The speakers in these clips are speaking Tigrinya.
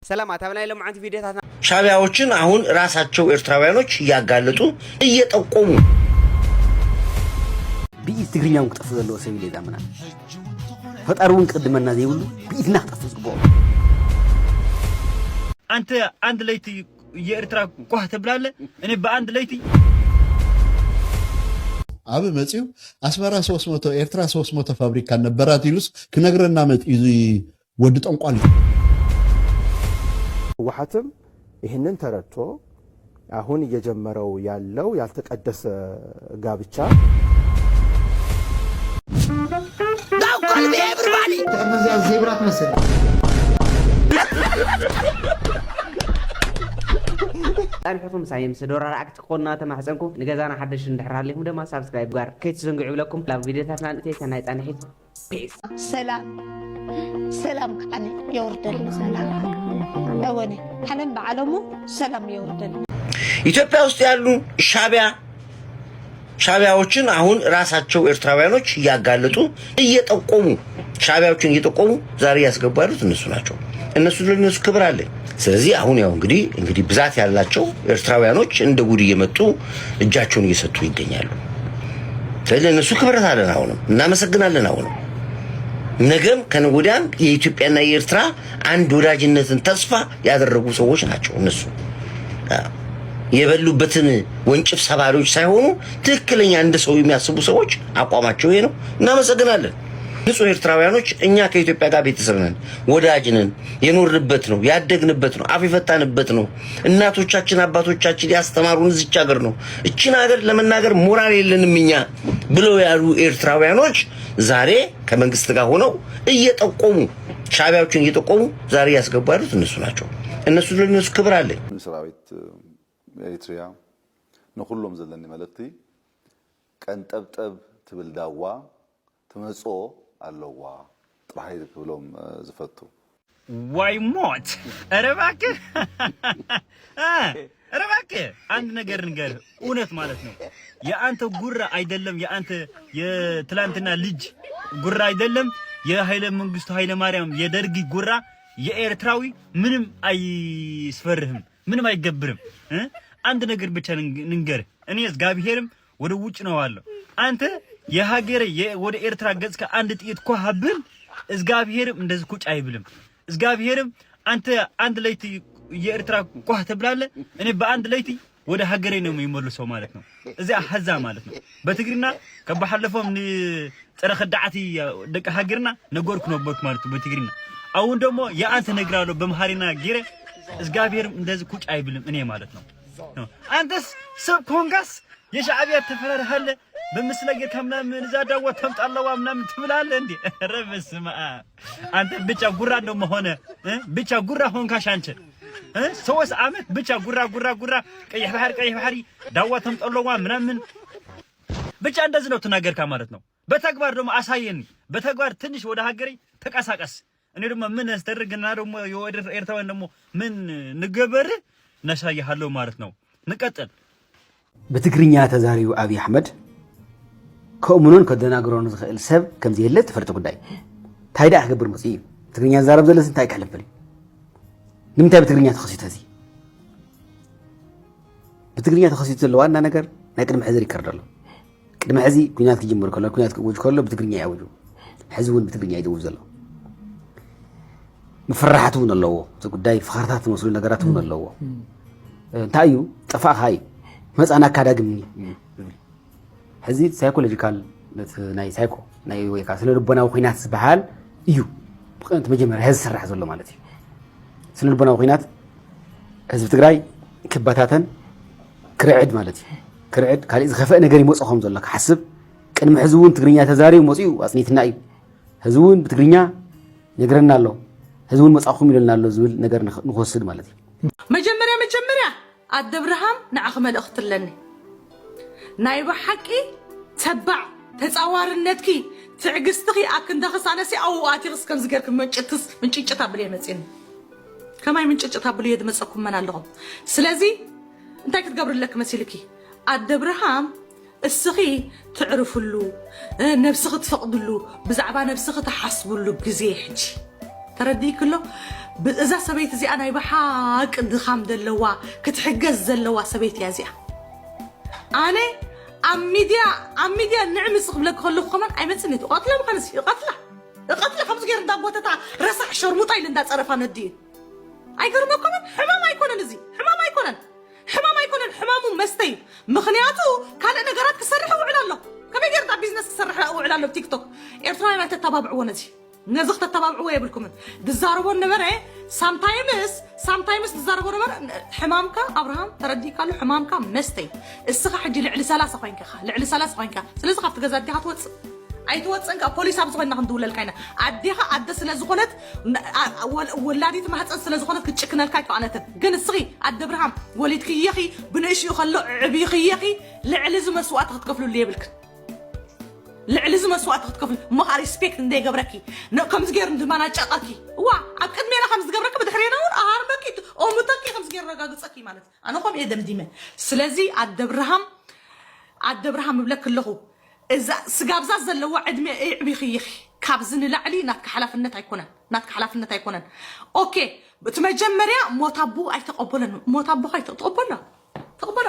ሰላም አታብላይ ለማንት ቪዲዮታና ሻቢያዎችን አሁን ራሳቸው ኤርትራውያኖች ያጋለጡ እየጠቆሙ ቢኢት ትግርኛውን ቅጥፍ ዘለው ሰቢል ይዛምና ፈጣሩን ቅድመና ዘይብሉ ቢኢትና ቅጥፍ ጽቦ አንተ አንድ ለይቲ የኤርትራ ቋህ ተብላለ እኔ በአንድ ለይቲ አብ መጽዩ አስመራ 300 ኤርትራ 300 ፋብሪካ ነበራት ይሉስ ክነግረና መጥዩ ወድ ጠንቋል ወሐተም ይሄንን ተረድቶ አሁን እየጀመረው ያለው ያልተቀደሰ ጋብቻ ዳውቆል በኤብሪባዲ ተመዚያ ዜብራት መሰለ አንፈቱም ሳይም ስዶራ አክት ቆና ተማህፀንኩም ንገዛና ሓደሽ እንድሕራለኩም ደማ ሳብስክራይብ ጋር ከትዘንግዑ ብለኩም ላብ ቪዲዮታትና እንተ ተናይ ጣንሒት ፒስ ሰላም ካኒ ይወርደል ሰላም ለወኔ حنن بعلمو ሰላም ይወርደል ኢትዮጵያ ውስጥ ያሉ ሻቢያዎችን አሁን ራሳቸው ኤርትራውያኖች ያጋለጡ እየጠቆሙ ሻቢያዎችን እየጠቆሙ ዛሬ ያስገባሉት እነሱ ናቸው እነሱ ለነሱ ክብር አለ ስለዚህ አሁን ያው እንግዲህ ብዛት ያላቸው ኤርትራውያኖች እንደ ጉድ እየመጡ እጃቸውን እየሰጡ ይገኛሉ ስለዚህ እነሱ ክብር አለን አሁንም እናመሰግናለን አሁንም ነገም ከነጎዳም የኢትዮጵያና የኤርትራ አንድ ወዳጅነትን ተስፋ ያደረጉ ሰዎች ናቸው እነሱ የበሉበትን ወንጭፍ ሰባሪዎች ሳይሆኑ ትክክለኛ እንደ ሰው የሚያስቡ ሰዎች አቋማቸው ይሄ ነው እናመሰግናለን ንጹህ ኤርትራውያኖች እኛ ከኢትዮጵያ ጋር ቤተሰብ ነን ወዳጅ ነን የኖርንበት ነው ያደግንበት ነው አፍይፈታንበት ነው እናቶቻችን አባቶቻችን ያስተማሩን እዚች ሀገር ነው እቺን ሀገር ለመናገር ሞራል የለንም እኛ ብለው ያሉ ኤርትራውያኖች ዛሬ ከመንግስት ጋር ሆነው እየጠቆሙ ሻቢያዎችን እየጠቆሙ ዛሬ ያስገባሉት እነሱ ናቸው እነሱ ለነሱ ክብር አለ ሰራዊት ኤርትራ ነሁሉም ዘለኒ መልእክቲ ቀንጠብጠብ ትብልዳዋ ተመጾ አለዋ ጥራይ ብሎም ዝፈቱ ዋይ ሞት አረባክ አረባክ አንድ ነገር ንገር እውነት ማለት ነው የአንተ ጉራ አይደለም የአንተ የትላንትና ልጅ ጉራ አይደለም የኃይለ መንግስቱ ኃይለ ማርያም የደርጊ ጉራ የኤርትራዊ ምንም አይስፈርህም ምንም አይገብርም አንድ ነገር ብቻ ንገር እኔ እግዚአብሔርም ወደ ውጭ ነው አለው አንተ የሀገር ወደ ኤርትራ ገጽከ አንድ ጥይት ኮሃብል እግዚአብሔርም እንደዚህ ቁጭ አይብልም እግዚአብሔርም አንተ አንድ ለይቲ የኤርትራ ቋህ ተብላለ እኔ በአንድ ለይቲ ወደ ሀገሬ ነው የሚመለሰው ማለት ነው እዚያ ሐዛ ማለት ነው በትግሪና ከባለፈው ጥረ خدعتي ደቀ ሀገርና ነገርኩ ነበርኩ ማለት ነው በትግሪና አሁን ደግሞ ያንተ ነግራለሁ በመሐሪና ጊሬ እግዚአብሔርም እንደዚህ ቁጭ አይብልም እኔ ማለት ነው አንተስ ሰብ ኮንጋስ የሻዕቢያ ተፈራረሃለ በመስለገር ከምናምን እዛ ዳዋ ተምጣለዋ ምናምን ትብላለ እንዴ ረበስማ አንተ ብቻ ጉራ ነው ሆነ ብቻ ጉራ ሆንካሽ አንቺ 3 አመት ብቻ ጉራ ቀይህ ባህሪ ዳዋ ተምጣለዋ ምናምን ብቻ እንደዚህ ነው ተናገርካ ማለት ነው በተግባር ደግሞ አሳየኝ በተግባር ትንሽ ወደ ሀገሬ ተቀሳቀስ እኔ ደግሞ ምን አስተርግና ደግሞ የወደር ኤርትራውያን ደግሞ ምን ንገበር ነሳይሃለው ማለት ነው ንቀጥል በትግርኛ ተዛሪው አብይ አህመድ ከኡሙኑን ከደናግሮን ዝኽእል ሰብ ከምዚ የለ ተፈርጥ ጉዳይ ታይዳ አግብር መጽይ ትግርኛ ዛረብ ዘለስ እንታይ ካለፈል ንምታይ በትግርኛ ተኸሲት እዚ በትግርኛ ተኸሲት ዘሎ ዋና ነገር ናይ ቅድም ሕዝር ይከርደሎ ቅድም ሕዚ ኩናት ክጅምር ከሎ ኩናት ክውጅ ከሎ በትግርኛ ያውጁ ሕዝቡን በትግርኛ ይደውል ዘሎ መፈራሓቱን ኣለዎ ጉዳይ ፍኻርታት መስሉ ነገራቱን ኣለዎ ታዩ ጠፋኻይ መጻና ካዳግም ሕዚ ሳይኮሎጂካል ናይ ሳይኮ ናይ ወይካ ስለ ልቦናዊ ኺናት ዝባሃል እዩ ብቐንት መጀመርያ ሕዚ ስራሕ ዘሎ ማለት እዩ ስለ ልቦናዊ ኺናት ህዝቢ ትግራይ ክባታተን ክርዕድ ማለት እዩ ክርዕድ ካልእ ዝኸፈአ ነገር ይመጽኦም ዘሎ ክሓስብ ቅድሚ ሕዝቡን ትግርኛ ተዛሪው መጽኡ ኣጽኒትና እዩ ህዝቡን ብትግርኛ ነገርና ኣሎ ህዝቡን መጻኹም ይለና ኣሎ ዝብል ነገር ንወስድ ማለት እዩ መጀመርያ አደብርሃም ንዓኽ መልእኽት ኣለኒ ናይ በሓቂ ተባዕ ተጻዋርነትኪ ትዕግስትኺ ኣክንደኸ ሳነሲ ኣውኣቲ እስከም ዝገርክ ምንጭጭታ ብለየ መጽን ከማይ ምንጭጭታ ብለየ ድመጸኩም መን ኣለኹም ስለዚ እንታይ ክትገብርለክ መሲልኪ አደብርሃም እስኺ ትዕርፍሉ ነፍስኺ ትፈቅድሉ ብዛዕባ ነፍስኺ ተሓስብሉ ግዜ ሕጂ تردي كله إذا سبيت زي أنا يبحاك انتخام دلوا كتحجز دلوا سبيت يا زي أنا عميديا نعمل صقبلك كله كمان أي من سنة قتله مخنس قتله خمس غير دابوتة رسح شرموطة اللي ندات عرفان الدين أي قرب كمان حمام يكونن زي حمام يكونن حمام مستي مخنياته كان أنا قرأت كسرحه وعلى الله كم يقرأ بيزنس كسرحه وعلى الله بتيك توك إرتراي ما تتابعوا نزي نزخت تتابعوا يا بالكم دزاربون نمره sometimes دزاربون نمره حمامك ابراهام تردي قالوا حمامك مستي السخه حجي لعلي سلاسه خوينك سلازخ خفت غزادي هتوص اي توصنك بوليس ابز خوينا ندول لكاينا اديها اد سلازخونت ولاديت ما حصن سلازخونت كتشكنلكاي فانت جن الصغي اد ابراهام وليدك يخي بنشيو خلو عبي خيخي لعلي زمسوات تكفلوا لي بالك لعلي مسوات تكفل ما ريسبكت ندي قبركي كم زغير ندمانا چقاكي وا اقدمينا خمس قبرك بدحرينا ور اهاربكي او متكي خمس غير رغاغصكي ማለት انا قوم يدمديمه ስለዚህ አደብርሃም ብለክ ለኹ እዛ ስጋብዛ ዘለው ዕድሜ ዕቢኺ ካብዝን ላዕሊ ናትከ ሓላፍነት አይኮነን ኦኬ በተመጀመሪያ ሞታቡ አይተቀበለን ሞታቡ ተቀበለ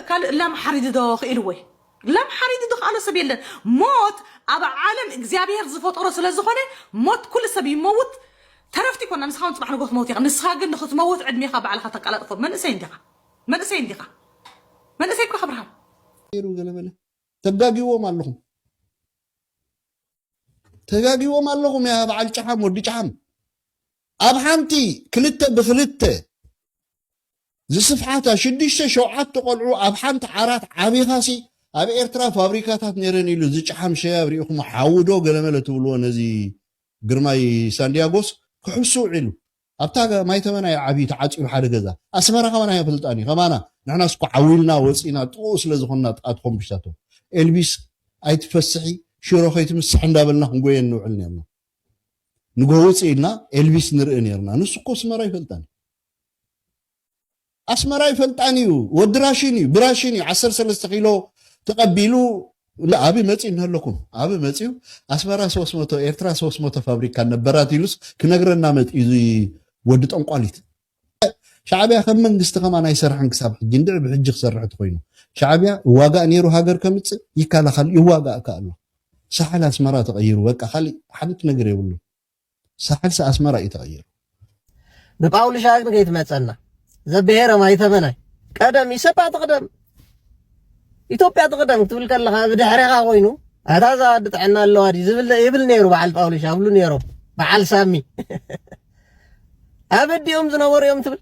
ካል ለም حريد دو خيلوي لم حريد دخ على سبيل موت أبا عالم إجزابير زفوت أرس لزخنة موت كل سبي موت ترفتي كنا نسخان صباح نقول موت يعني نسخان نخط موت عد ميخا على خطك على طفل من أسين دقة خبرها تجاجيوم اللهم يا بعل شحم ودي شحم أبحمتي كلته بخلته زي صفحاتها شديشة شوعات تقولوا أبحمت عرات عبي خاسي أبي إرترا فابريكاتات نيرني له زي شحم شيء بريكم حاودوا قلمله تقولوا نزي قرماي ساندياغوس كحسو علو أبتاع ما يتمنى عبي تعطي بحال كذا أسمر كمان هي فلتاني كمان نحن سكو عويلنا وصينا طوس لزخنا أتقوم بشتاتو إلبس أيتفسحي شروخي تمسح ندابلنا نقول نوعلنا نقول إلنا إلبس نرئنيرنا نسكو أسمر أسمر يفلتانيو ودراشيني براشيني 10 كيلو تقبلوا لا أبي متين هلكم أبي متيو أسمر 300 إرترا 300 فابريكا نبرات يلوس كنقرنا مت إذا ودت أنقاليت شعبيا كم من استقامة يسرح عن كسب جندع بحج سرحت خوينه شعبيا واقع نيرو هاجر كمت يكال خل يواقع كأنه سحل أسمرة تغير وقع خلي حدث نجري وله سحل أسمرة يتغير بقول شاك نجيت متسنة زبيرة ما يتمنى قدم يسبع تقدم إثيوبيا تقدم تقول كلها بدحرها خوينه هذا زاد عنا اللوادي زبل يبل نيرو بعل بقول شابلو نيرو بعل سامي أبد يوم زنور يوم تقول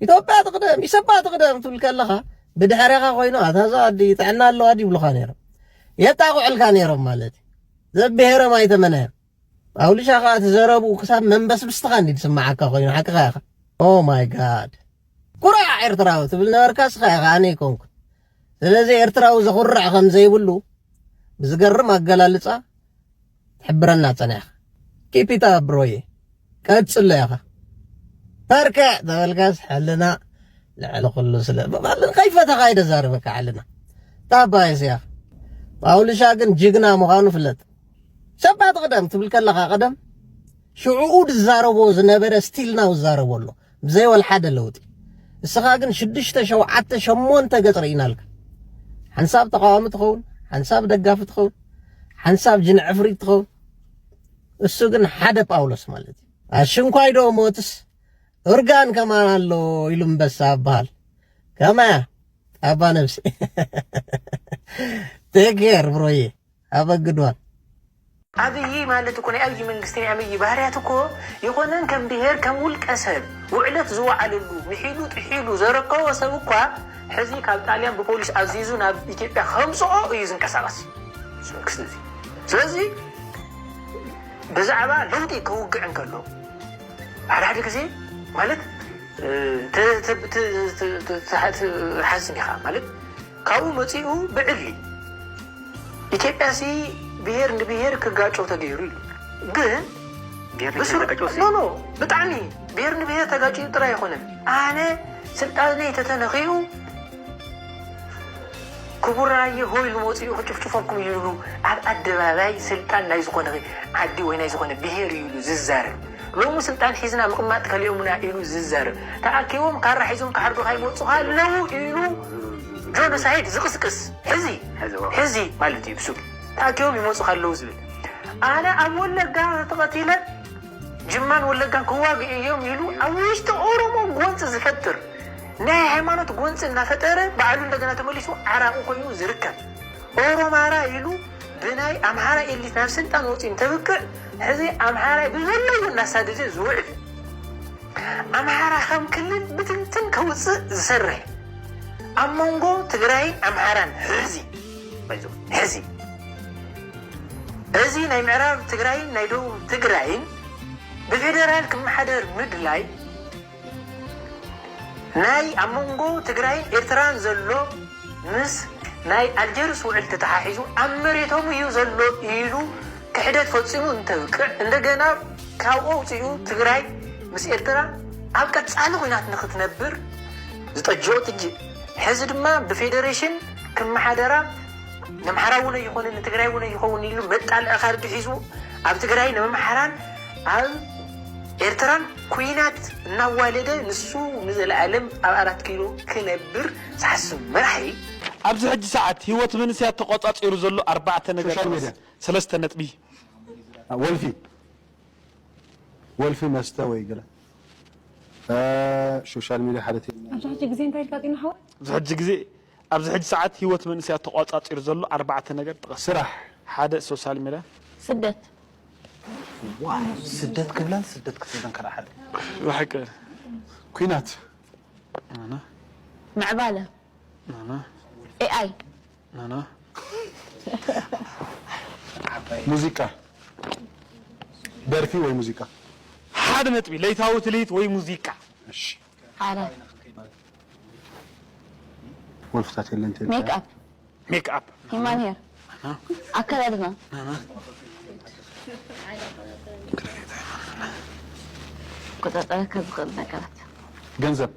إثيوبيا تقدم يسبع تقدم تقول كلها بدحرها خوينه هذا زاد عنا اللوادي بلخانيرو يتاقو علكانيرو مالتي زبيرة ما يتمنى أقول شاقات زربو كساب من بس بستغني تسمعك خوينه حقها أوه ماي جاد كرة إرتراو تبلنا مركز خاني كونك لذي إرتراو زخرع خمزة يقولوا بزقرم أقلالتها تحبرنا تناخ كيبيتا بروي كاتس اللي ياخا تركع تبلقاس حلنا لعلى كل سلام كيف تغايد زاربك حلنا تابايس يا أقول شاقن جيقنا مغانو فلت سبعة قدم تبلك لها قدم شعود الزاربو زنبرة ستيلنا والزاربو له زي والحد اللوتي السخاقن شدشت شوعت شمون تقطرينا لك حنساب تقاوم تخون حنساب دقاف تخون حنساب جن عفريت تخون السوقن حدا باولوس مالتي عشان كايدو موتس أرجان كمان هلو يلوم بس أبال كما أبا نفسي تكير بروي أبا قدوان أبي مالت تكون أي من قستني أمي بهرياتكو يقولن كم بهير كم ولك أسهل وعلت زوا على اللو محيلو تحيلو زرقا وسوقا حزي كابتاليان ببوليس عزيزون إثيوبيا 5 يزن كسرس سمكسدي سلازي بزعبا لودي كوقع نكلو على هذا كزي مالت حزني خا مالت كاو مصيو بعلي إثيوبيا سي بير نبير كجاتشو تغيري ግን ኖ بتعني بير نبير تغاتشي ترى يخونه انا سلطاني تتنخيو ክቡራየ ሆይ ልሞፅኡ ክጭፍጭፈኩም ይብሉ ኣብ ኣደባባይ ስልጣን ናይ ዝኾነ ዓዲ ወይ ናይ ዝኾነ ብሄር ይብሉ ዝዛረብ ሎሙ ስልጣን ሒዝና ምቕማጥ ከሊኦሙና ኢሉ ዝዛረብ ተኣኪቦም ካራ ሒዞም ካሕርዱ ካይመፁ ኣለዉ ኢሉ ጆኖሳይድ ዝቅስቅስ ሕዚ ማለት እዩ ብሱ ተኣኪቦም ይመፁ ካለዉ ዝብል ኣነ ኣብ ወለጋ ተቐቲለ ጅማን ወለጋን ክዋግኡ እዮም ኢሉ ኣብ ውሽጢ ኦሮሞ ጎንፂ ዝፈጥር ናይ ሃይማኖት ጎንፂ እናፈጠረ ባዕሉ እንደገና ተመሊሱ ዓራቁ ኮይኑ ዝርከብ ኦሮማራ ኢሉ ብናይ ኣምሓራ ኤሊት ናብ ስልጣን ወፂኡ ተብቅዕ ሕዚ ኣምሓራ ብዘለዎ እናሳደደ ዝውዕል ኣምሓራ ከም ክልል ብትንትን ከውፅእ ዝሰርሕ ኣብ መንጎ ትግራይን ኣምሓራን ሕዚ እዚ ናይ ምዕራብ ትግራይን ናይ ደቡብ ትግራይን ብፌደራል ክመሓደር ምድላይ ናይ ኣብ መንጎ ትግራይን ኤርትራን ዘሎ ምስ ናይ ኣልጀርስ ውዕል ተተሓሒዙ ኣብ መሬቶም እዩ ዘሎ ኢሉ ክሕደት ፈፂሙ እንተብቅዕ እንደገና ካብኡ ውፅኡ ትግራይ ምስ ኤርትራ ኣብ ቀፃሊ ኩናት ንክትነብር ዝጠጅኦ ትጅእ ሕዚ ድማ ብፌዴሬሽን ክመሓደራ ንምሓራ እውን ይኾነ ንትግራይ እውን ይኸውን ኢሉ መጣልዒ ካርዲ ሒዙ ኣብ ትግራይ ንምምሓራን ኣብ ኤርትራን ኩናት እናዋለደ ንሱ ንዘለዓለም ኣብ 4 ኪሎ ክነብር ዝሓስብ መራሒ ኣብዚ ሕጂ ሰዓት ህይወት መንእሰያት ተቆፃፂሩ ዘሎ 4 ነገር 3 ነጥቢ ወልፊ መስተ ወይ ገለ ሶሻል ሚዲያ ሓደት ኣብዚ ሕጂ ግዜ እንታይ ልካጢና ሓወ ኣብዚ ሕጂ ሰዓት ህይወት መንእሰያት ተቆፃፂሩ ዘሎ 4 ነገር ጥቕስ ስራሕ ሓደ ሶሻል ሚዲያ ስደት ስደት ክብላን ስደት ክትብለን ከራሓለ وحق ኩናት انا معباله انا AI انا ሙዚቃ ደርፊ ወይ ሙዚቃ ሓደ ነጥቢ ለይታዊ ትልሂት ወይ ሙዚቃ እሺ حالة ወልፍታት የለንተ ميك اب هيمان هير أكلنا كنت أتذكر نكرت ገንዘብ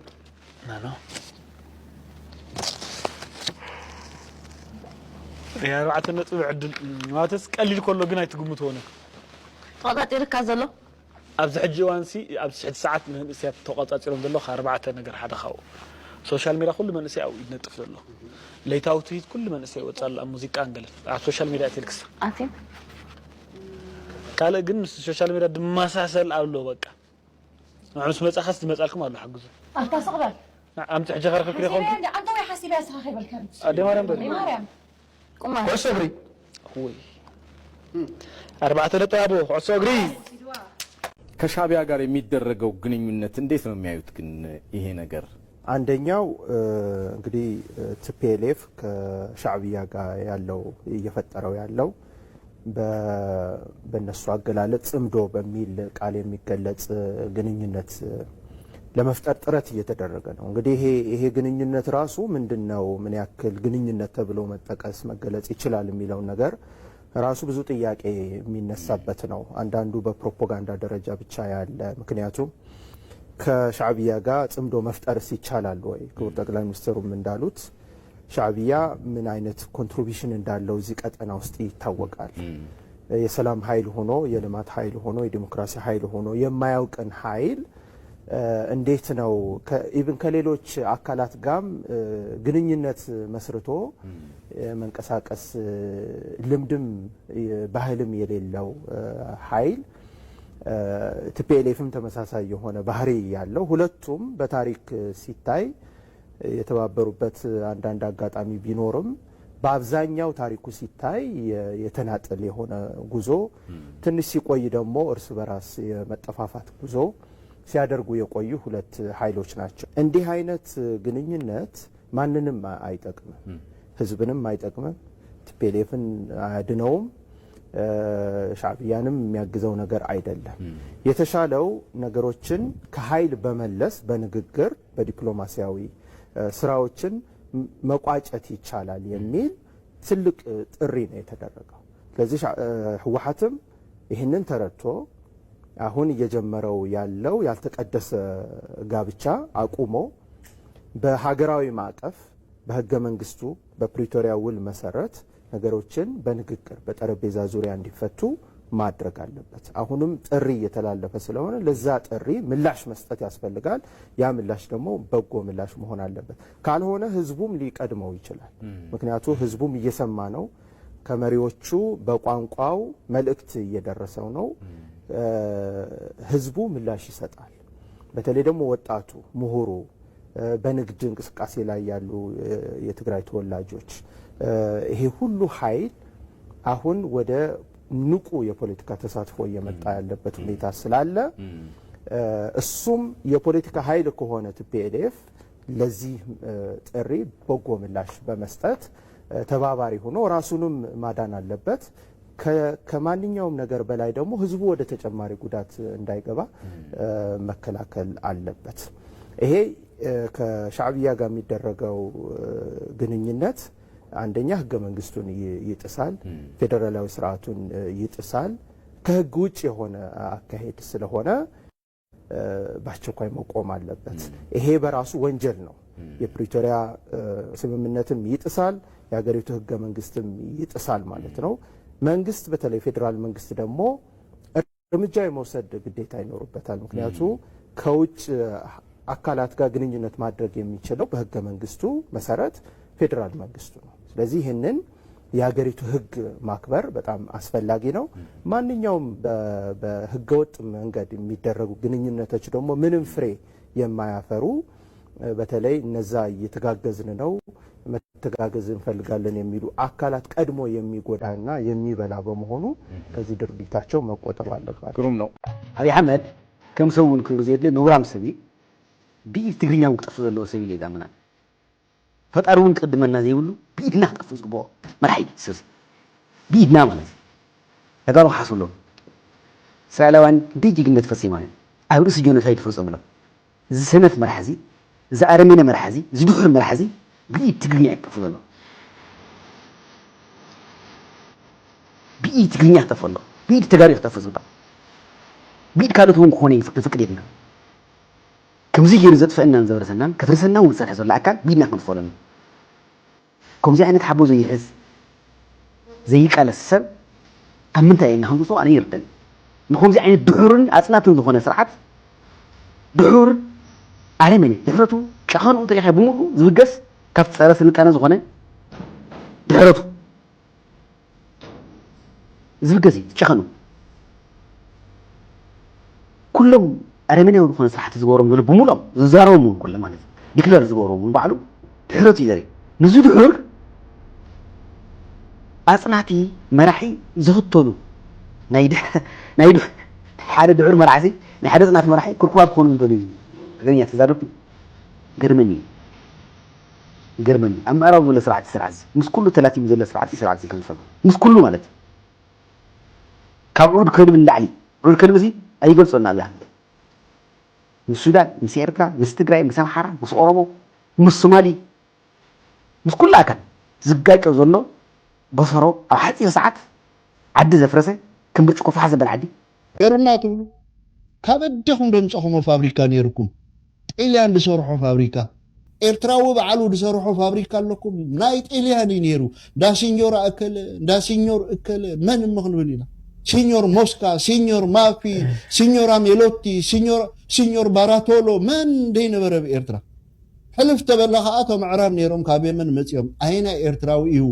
انا يا 4 ነጥብ ዕድል ማተስ ቀሊል ኮሎ ግን አይትግምት ሆነ ተቆጣጢር ካዘሎ ኣብዚ ሕጂ ዋንሲ ኣብ 6 ሰዓት መንእሰያት ተቆፃፂሮም ዘሎ 4 ነገር ሓደ ካው ሶሻል ሚዲያ ኩሉ መንእሰይ ኣብ ይነጥፍ ዘሎ ለይታው ትሂድ ኩሉ መንእሰይ ወጻል ኣብ ሙዚቃ አንገለ ኣብ ሶሻል ሚዲያ ትልክስ አቲ ካለ ግን ሶሻል ሚዲያ ድማሳሰል አሎ በቃ ማዕምስ መጻኸስ ድመጻልኩም አሎ حግዙ አታስቅበል አምጥ ሕጂ ገርክ ክሪ ኾን አንተ ወይ حاسب يا سخي بالكم አደ ማርያም በል ማርያም ቁማ ወሰብሪ ወይ 4 ነጥብ አቦ ወሰግሪ ከሻቢያ ጋር የሚደረገው ግንኙነት እንዴት ነው የሚያዩት? ግን ይሄ ነገር አንደኛው እንግዲህ ቲፒኤልኤፍ ከሻዕቢያ ጋር ያለው እየፈጠረው ያለው በነሱ አገላለጽ ጽምዶ በሚል ቃል የሚገለጽ ግንኙነት ለመፍጠር ጥረት እየተደረገ ነው። እንግዲህ ይሄ ግንኙነት ራሱ ምንድነው ምን ያክል ግንኙነት ተብሎ መጠቀስ መገለጽ ይችላል የሚለው ነገር ራሱ ብዙ ጥያቄ የሚነሳበት ነው። አንዳንዱ በፕሮፓጋንዳ ደረጃ ብቻ ያለ ምክንያቱም ከሻዕቢያ ጋር ጽምዶ መፍጠርስ ይቻላል ወይ? ክቡር ጠቅላይ ሚኒስትሩም እንዳሉት ሻዕቢያ ምን አይነት ኮንትሪቢዩሽን እንዳለው እዚህ ቀጠና ውስጥ ይታወቃል። የሰላም ኃይል ሆኖ የልማት ኃይል ሆኖ የዲሞክራሲ ኃይል ሆኖ የማያውቅን ኃይል እንዴት ነው ኢቭን ከሌሎች አካላት ጋርም ግንኙነት መስርቶ መንቀሳቀስ ልምድም ባህልም የሌለው ኃይል ቲፒኤልኤፍም ተመሳሳይ የሆነ ባህሪ ያለው ሁለቱም በታሪክ ሲታይ የተባበሩበት አንዳንድ አጋጣሚ ቢኖርም በአብዛኛው ታሪኩ ሲታይ የተናጠል የሆነ ጉዞ ትንሽ ሲቆይ ደግሞ እርስ በራስ የመጠፋፋት ጉዞ ሲያደርጉ የቆዩ ሁለት ኃይሎች ናቸው። እንዲህ አይነት ግንኙነት ማንንም አይጠቅምም፣ ህዝብንም አይጠቅምም፣ ቲፒኤልኤፍን አያድነውም፣ ሻዕቢያንም የሚያግዘው ነገር አይደለም። የተሻለው ነገሮችን ከኃይል በመለስ በንግግር በዲፕሎማሲያዊ ስራዎችን መቋጨት ይቻላል የሚል ትልቅ ጥሪ ነው የተደረገው። ስለዚህ ህወሓትም ይህንን ተረድቶ አሁን እየጀመረው ያለው ያልተቀደሰ ጋብቻ አቁሞ በሀገራዊ ማዕቀፍ በህገ መንግስቱ በፕሪቶሪያ ውል መሰረት ነገሮችን በንግግር በጠረጴዛ ዙሪያ እንዲፈቱ ማድረግ አለበት። አሁንም ጥሪ እየተላለፈ ስለሆነ ለዛ ጥሪ ምላሽ መስጠት ያስፈልጋል። ያ ምላሽ ደግሞ በጎ ምላሽ መሆን አለበት። ካልሆነ ህዝቡም ሊቀድመው ይችላል። ምክንያቱም ህዝቡም እየሰማ ነው፣ ከመሪዎቹ በቋንቋው መልእክት እየደረሰው ነው። ህዝቡ ምላሽ ይሰጣል። በተለይ ደግሞ ወጣቱ፣ ምሁሩ፣ በንግድ እንቅስቃሴ ላይ ያሉ የትግራይ ተወላጆች ይሄ ሁሉ ኃይል አሁን ወደ ንቁ የፖለቲካ ተሳትፎ እየመጣ ያለበት ሁኔታ ስላለ እሱም የፖለቲካ ኃይል ከሆነ ቲፒኤልኤፍ ለዚህ ጥሪ በጎ ምላሽ በመስጠት ተባባሪ ሆኖ ራሱንም ማዳን አለበት። ከማንኛውም ነገር በላይ ደግሞ ህዝቡ ወደ ተጨማሪ ጉዳት እንዳይገባ መከላከል አለበት። ይሄ ከሻዕቢያ ጋር የሚደረገው ግንኙነት አንደኛ ህገ መንግስቱን ይጥሳል፣ ፌዴራላዊ ስርዓቱን ይጥሳል፣ ከህግ ውጭ የሆነ አካሄድ ስለሆነ በአስቸኳይ መቆም አለበት። ይሄ በራሱ ወንጀል ነው። የፕሪቶሪያ ስምምነትም ይጥሳል፣ የሀገሪቱ ህገ መንግስትም ይጥሳል ማለት ነው። መንግስት በተለይ ፌዴራል መንግስት ደግሞ እርምጃ የመውሰድ ግዴታ ይኖርበታል። ምክንያቱ ከውጭ አካላት ጋር ግንኙነት ማድረግ የሚችለው በህገ መንግስቱ መሰረት ፌዴራል መንግስቱ ነው። ስለዚህ ይህንን የሀገሪቱ ህግ ማክበር በጣም አስፈላጊ ነው። ማንኛውም በህገወጥ መንገድ የሚደረጉ ግንኙነቶች ደግሞ ምንም ፍሬ የማያፈሩ በተለይ እነዛ እየተጋገዝን ነው መተጋገዝ እንፈልጋለን የሚሉ አካላት ቀድሞ የሚጎዳና የሚበላ በመሆኑ ከዚህ ድርጊታቸው መቆጠብ አለባቸው። ግሩም ነው። አብይ አህመድ ከም ሰውን ክንግዜት ንቡራም ሰቢ ብትግርኛ ውቅጠፍ ዘሎ ሰቢ ለጋምና ፈጣሪውን ቅድመና ዘይብሉ ቢድና ጠፍ ዝግቦ መራሒ ስስ ቢድና ማለት ተጋሩ ሓስሎ እስራኤላውያን ዲጅግነት ፈሲማ ኣብ ርእሲ ጆኖሳይድ ፈጸሙሎ ዝሰነት መራሕዚ ዝኣረመነ መራሕዚ ዝድሑር መራሕዚ ብኢድ ትግርኛ ይጠፍ ዘሎ ብኢድ ትግርኛ ይጠፍ ኣሎ ብኢድ ተጋሩ ይጠፍ ዝባ ብኢድ ካልኦት እውን ክኾነ ይፍቅድ የብና ከምዚ ገይሩ ዘጥፍአናን ዘብረሰናን ከፍርሰና እውን ዝሰርሐ ዘሎ ኣካል ብኢድና ክንጥፈሎን ከምዚ ዓይነት ሓቦ ዘይሕዝ ዘይቃለስ ሰብ ኣብ ምንታይ ኢና ክንውፅኦ ኣነ ይርደን ንከምዚ ዓይነት ድሑርን ኣፅናትን ዝኾነ ስርዓት ድሑር ኣረመኔ ድሕረቱ ጨኸንኡ ተሪኸ ብምሉእ ዝብገስ ካብ ፀረ ስልጣነ ዝኾነ ድሕረቱ ዝብገስ ጨኸኑ ኩሎም ኣረመኔያዊ ዝኾነ ስራሕቲ ዝገበሮም ዘሎ ብምሉኦም ዝዛረቦም እውን ኩሎም ማለት እዩ ዲክለር ዝገበሮም እውን ባዕሉ ድሕረቱ እዩ ዘርኢ ንዚ ድሑር ኣፅናቲ መራሒ ዝኽተሉ ናይ ሓደ ድሑር መራሒ ናይ ሓደ ፅናት መራሒ ክርክባት ክኾኑ ዝደልዩ ተገኛ ተዛረብቲ ገርመኒ ኣብ ምዕራብ ዘሎ ስርዓት ስርዓት ምስ ኩሉ ተላቲሙ ዘሎ ስርዓት ስርዓት ከምዝፈ ምስ ኩሉ ማለት ካብ ዑድ ከልብ ንላዕሊ ዑድ ከልብ እዚ ኣይገልፆና ኣላ ምስ ሱዳን ምስ ኤርትራ ምስ ትግራይ ምስ ኣምሓራ ምስ ኦሮሞ ምስ ሶማሊ ምስ ኩሉ ኣካል ዝጋጨ ዘሎ በሰሮ ኣብ ሓፂር ሰዓት ዓዲ ዘፍረሰ ከም ብርጭቆ ፋሕ ዘበል ዓዲ ገርና ትብሉ ካብ እደኹም ደምፀኹሞ ፋብሪካ ነይርኩም ጤልያን ዝሰርሖ ፋብሪካ ኤርትራዊ በዓሉ ዝሰርሖ ፋብሪካ ኣለኩም ናይ ጤልያን እዩ ነይሩ እንዳ ሲኞር እከለ እንዳ ሲኞር እከለ መን ምኽንብል ኢና ሲኞር ሞስካ ሲኞር ማፊ ሲኞር አሜሎቲ ሲኞር ባራቶሎ መን ደይነበረ ብኤርትራ ሕልፍ ተበላ ከዓ እቶም ምዕራብ ነይሮም ካብ የመን መፅኦም ኣይና ኤርትራዊ እዩ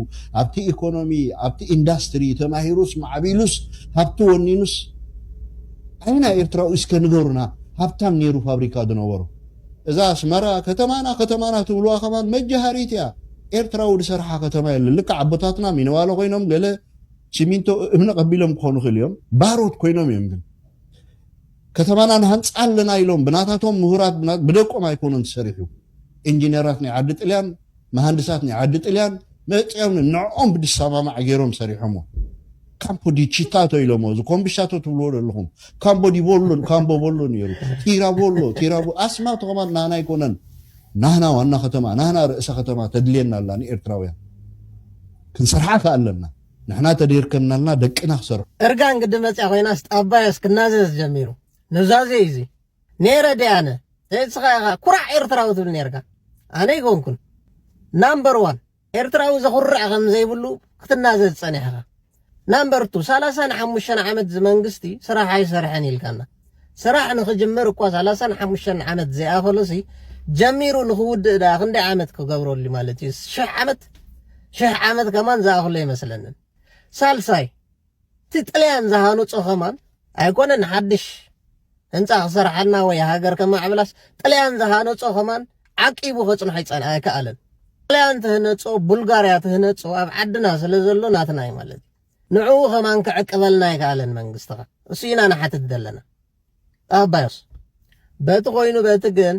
ኣብቲ ኢኮኖሚ ኣብቲ ኢንዳስትሪ ተማሂሩስ ማዕቢሉስ ሃብቲ ወኒኑስ ኣይና ኤርትራዊ እስከ ንገሩና ሃብታም ነይሩ ፋብሪካ ዝነበሩ እዛ ኣስመራ ከተማና ትብልዋ ከማን መጃሃሪት እያ ኤርትራዊ ዝሰርሓ ከተማ የለን ልክዕ ኣቦታትና ሚነዋሎ ኮይኖም ገለ ሲሚንቶ እምነ ቀቢሎም ክኾኑ ክእል እዮም ባሮት ኮይኖም እዮም ግን ከተማና ንሃንፃ ኣለና ኢሎም ብናታቶም ምሁራት ብደቆም ኣይኮኑን ተሰሪሑ ኢንጂነራት ናይ ዓዲ ጥልያን መሃንድሳት ናይ ዓዲ ጥልያን መፅኦም ንዕኦም ብድሰማማዕ ገይሮም ሰሪሖሞ ካምፖ ዲ ቺታቶ ኢሎሞ እዚ ኮምቢሻቶ ትብልዎ ዘለኹም ካምቦ ቦሎ ነይሩ ቲራቦሎ ኣስማቶ ከማን ናህና ኣይኮነን ናህና ዋና ከተማ ናህና ርእሰ ከተማ ተድልየና ኣላ ንኤርትራውያን ክንሰርሓ ኣለና ንሕና ተደይርከናልና ደቅና ክሰርሑ እርጋ እንግዲ መፅያ ኮይና ስጣባያስ ክናዘዝ ጀሚሩ ንዛዜ እዚ ነይረ ደያነ እስኻ ኩራዕ ኤርትራዊ ትብል ነርካ ኣነ ይኮንኩን نمبر 1 ኤርትራዊ ዘኹርዕ ከም ዘይብሉ ክትናዘዝ ጸኒሕኻ نمبر 2 35 ዓመት መንግስቲ ስራሕ ኣይሰርሐን ኢልካና ስራሕ ንኽጅምር እኳ 35 ዓመት ዘይኣኸለሲ ጀሚሩ ንኽውድእ ዳ ክንደይ ዓመት ክገብረሉ ማለት እዩ 1000 ዓመት ከማን ዝኣኸሎ ይመስለንን ሳልሳይ ትጥልያን ዝሃኑጾ ከማን ኣይኮነን ሓድሽ ህንፃ ክሰርሐና ወይ ሃገር ከማዕብላስ ጥልያን ዝሃኑጾ ከማን ዓቂቡ ክጽንሕ ኣይከኣለን ጥልያን ትህነጾ ቡልጋርያ ትህነጾ ኣብ ዓድና ስለ ዘሎ ናትናይ ማለት ንዑ ከማን ክዕቅበልና ኣይከኣለን መንግስትኻ እሱ ኢና ንሓትት ዘለና ኣባዮስ በቲ ኮይኑ በቲ ግን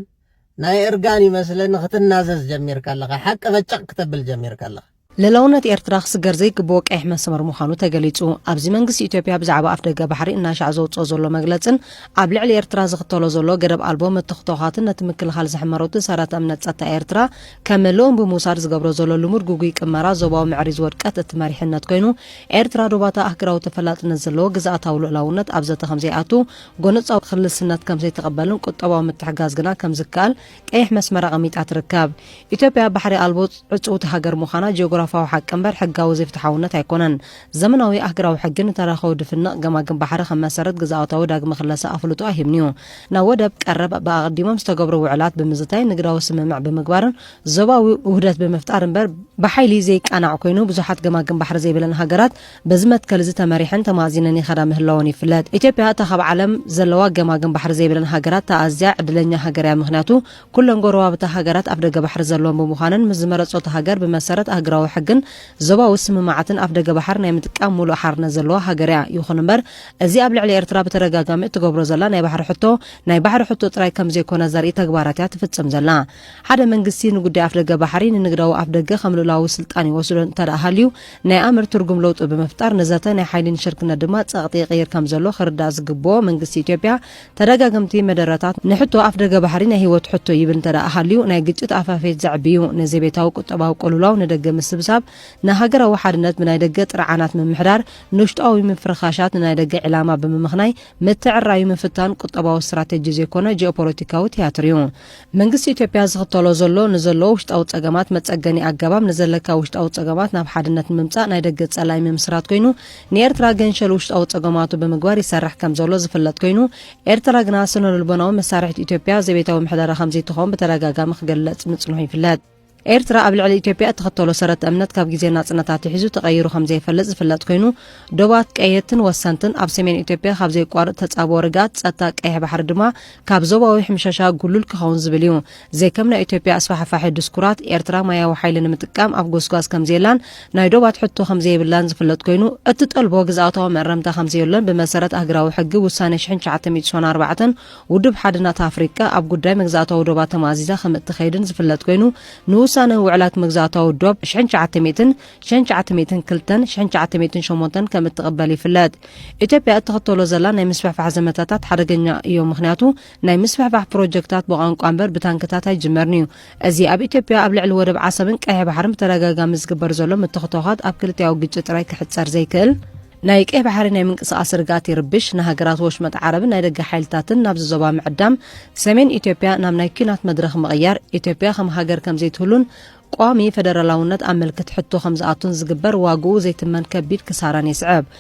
ናይ እርጋን ይመስለኒ ክትናዘዝ ጀሚርካ ኣለኻ ሓቂ በጨቕ ክትብል ጀሚርካ ኣለኻ للونة إرتراخ سجر زي كبوك إحنا سمر مخانو تجليتو أبزي منجس إثيوبيا بزعبة أفريقيا بحري الناشع زوج زولو مجلسن قبل على إرتراز خطولو زولو جرب ألبوم التخطوحات نتمكن خالص حمروت صارت أمنت ستا إرترا كملون بموسارز جبر زولو لمر جوجي كمرا زباو معرز وركات التماريح النتكينو إرترا رباطة أحكرا وتفلات نزلو جزء تاولو لونة أبزة خمسياتو جنت أو خلص السنة كم زي تقبلون كنت أبغى متحجز جنا كم زكال كإحنا مسمر عميت أتركاب إثيوبيا بحري ألبوت عطوت هجر مخانا جغرافيا وحكمبر حقاو زي فتحونا تايكونن زمناوي احقراو حقن تراخو دفنا جماجم بحر خمسرت جزاوتاو داغ مخلصه افلطو اهمنيو ناودب قرب باقديمم استغبروا وعلات بمزتاي نغراو سممع بمغبارن زباوي وحدات بمفتار انبر بحيلي زي قناع كوينو بزحات جماجم بحر زي بلن هاجرات بزمت كلز تماريحن تمازينني خدام هلوني فلات ايتيوبيا تخب عالم زلوا جماجم بحر زي بلن هاجرات تازع دلنيا هاجرا مخناتو كلن غروا بتا هاجرات افدغ بحر زلوا بمخانن مزمرت صوت هاجر بمسرت اغراو حقن زبا وسم معتن أفدق بحرنا يمتكاملوا حرنا زلوا هجرة يخون بر أزي قبل على إرتراب ترجع تجبر زلا ناي بحر حطو تراي كم زي كنا زري تجبارات يعتفت زلا حدا من قصين وجود أفدق بحرين نقدروا أفدق خملوا لا وصلت أني وصلوا ترى أهليو ناي أمر ترجم لوط بمفتار نزاتنا حيلين شركنا دمات أغطي غير كم زلوا خرداز جبوا من قصي إثيوبيا ترجع قمتي مدراتات نحطوا أفدق بحرين هي وتحطوا يبن ترى أهليو ناي جت أفافيت زعبيو نزبيتاو كتباو كلوا وندق مسبساب نهاجر وحدنات من يدقت رعانات من محرار نشتقوي من فرخاشات من يدق علامة بمخناي متعرّي من فتان قطباو استراتيجي زي كونه جيوبوليتيكاو تياتريون من قصة إثيوبيا زغطلو زلو نزلو وشتقو تسقامات متسقاني أقابام نزلكا وشتقو تسقامات ناب حدنات ممتاع نيدقت سلاي من مسرات كوينو نيرترا جنشل وشتقو تسقاماتو بمقواري سرح كم زولو زفلت كوينو إرترا جناسنو للبناو مسارح إثيوبيا زي بيتاو محدارة خمزي تخوم بتراجاقا مخجلت متصنوحي فلات إرترا قبل على إثيوبيا تخطلوا سرت أمنت كاب جزينا صنعات حزو تغيروا خمزة فلت كينو دوات كأيتن وسنتن أبسمين إثيوبيا خبزة قارة تتصابوا رجات أتاك أيه بحر دما كابزوا ويحمشاشا قولوا لك خونز بليون زي كمنا إثيوبيا أصبح فاحد دسكورات إرترا ما يوحيل نمتكام أفجوس غاز كم زيلان نايدوات حطوا خمزة بلانز فلت كينو التطلبوا جزءاتها مرمتا خمزة يلان بمسارات أجراو حق وسانة شحن شعتميت شون 4 ودب حدنا أفريقيا أبجو دايم جزءاتها ودوبات مازيزا خمت تخيدن فلت كينو أنا وعلات مجزاتها والدوب شحن شعتميتن كلتن شحن شعتميتن شمونتن كم تقبلي فلاد إثيوبيا تخطوا لزلا ناي مسبح في عزمتات حرقنا يوم مخناتو ناي مسبح في بروجكتات بوغان قامبر بتانكتات جمرنيو أزي أب إثيوبيا قبل على الورب عصبن كأيه بحرم تراجع مزجبر زلم التخطوات أبكلت أو جت رايك حد صار زي كل نايك إيه بحرنا من قصة رجعتي ربش نهجرات وشمت عرب نايدق حيلتاتن نبز زبا معدم سمين إثيوبيا نام نايكينات مدرخ مغير إثيوبيا خم هاجر كم زيت هلون قامي فدرالونات أملكت حطو 5 زقبر واقو زيت من كبير كساراني صعب